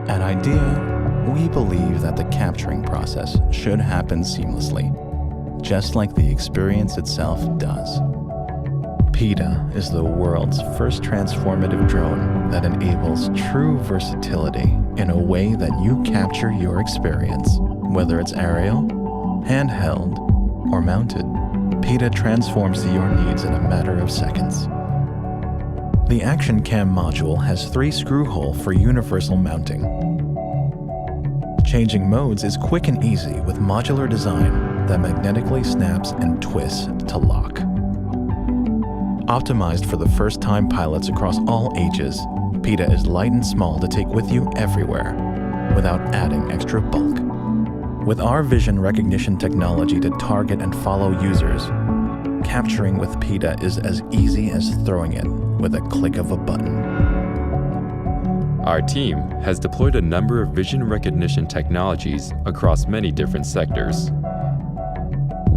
At IDEA, we believe that the capturing process should happen seamlessly, just like the experience itself does. PETA is the world's first transformative drone that enables true versatility in a way that you capture your experience, whether it's aerial, handheld, or mounted. PETA transforms to your needs in a matter of seconds. The Action Cam module has 3 screw holes for universal mounting. Changing modes is quick and easy with modular design that magnetically snaps and twists to lock. Optimized for the first-time pilots across all ages, PETA is light and small to take with you everywhere without adding extra bulk. With our vision recognition technology to target and follow users, capturing with PETA is as easy as throwing it with a click of a button. Our team has deployed a number of vision recognition technologies across many different sectors.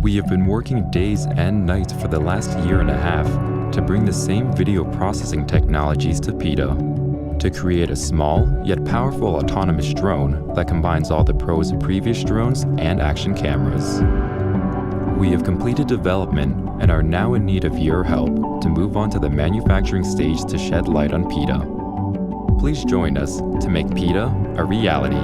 We have been working days and nights for the last year and a half to bring the same video processing technologies to PETA, to create a small yet powerful autonomous drone that combines all the pros of previous drones and action cameras. We have completed development and are now in need of your help to move on to the manufacturing stage to shed light on PETA. Please join us to make PETA a reality.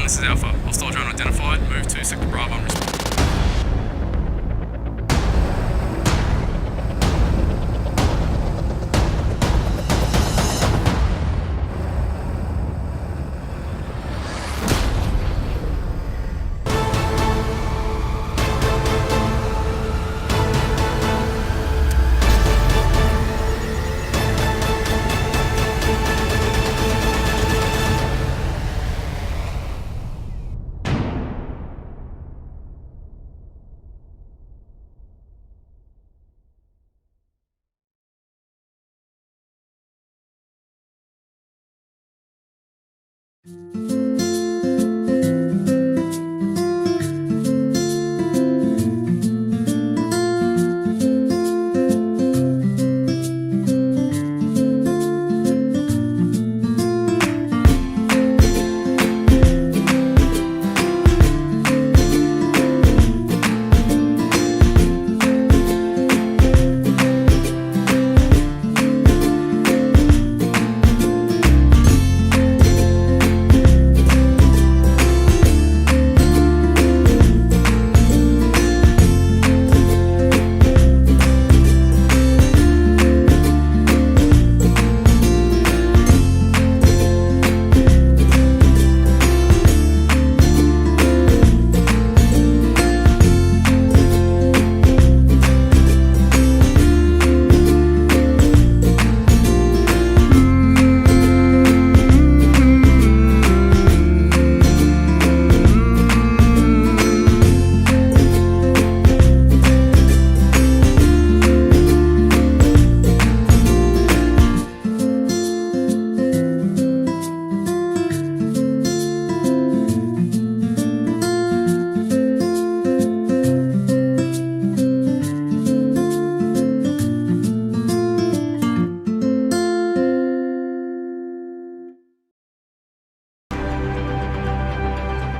This is Alpha. Hostile drone identified. Move to Sector Bravo and respond.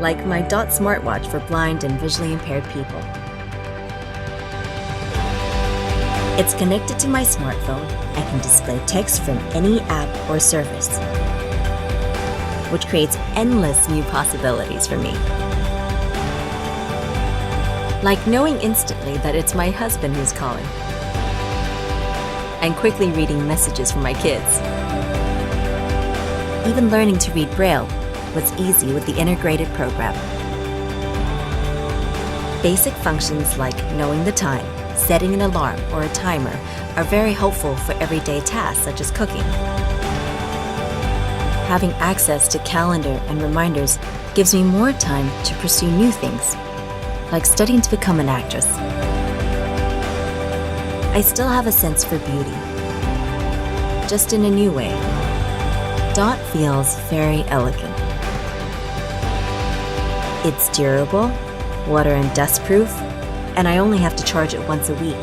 like my Dot smartwatch for blind and visually impaired people. It's connected to my smartphone and can display text from any app or service, which creates endless new possibilities for me. Like knowing instantly that it's my husband who's calling, and quickly reading messages from my kids. Even learning to read Braille was easy with the integrated program. Basic functions like knowing the time, setting an alarm or a timer are very helpful for everyday tasks such as cooking. Having access to calendar and reminders gives me more time to pursue new things, like studying to become an actress. I still have a sense for beauty, just in a new way. Dot feels very elegant. It's durable, water and dust proof, and I only have to charge it once a week.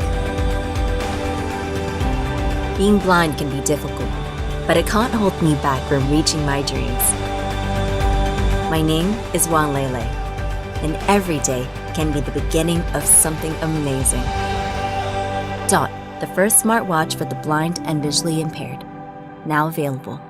Being blind can be difficult, but it can't hold me back from reaching my dreams. My name is Wan Lele, and every day can be the beginning of something amazing. Dot, the first smartwatch for the blind and visually impaired, now available.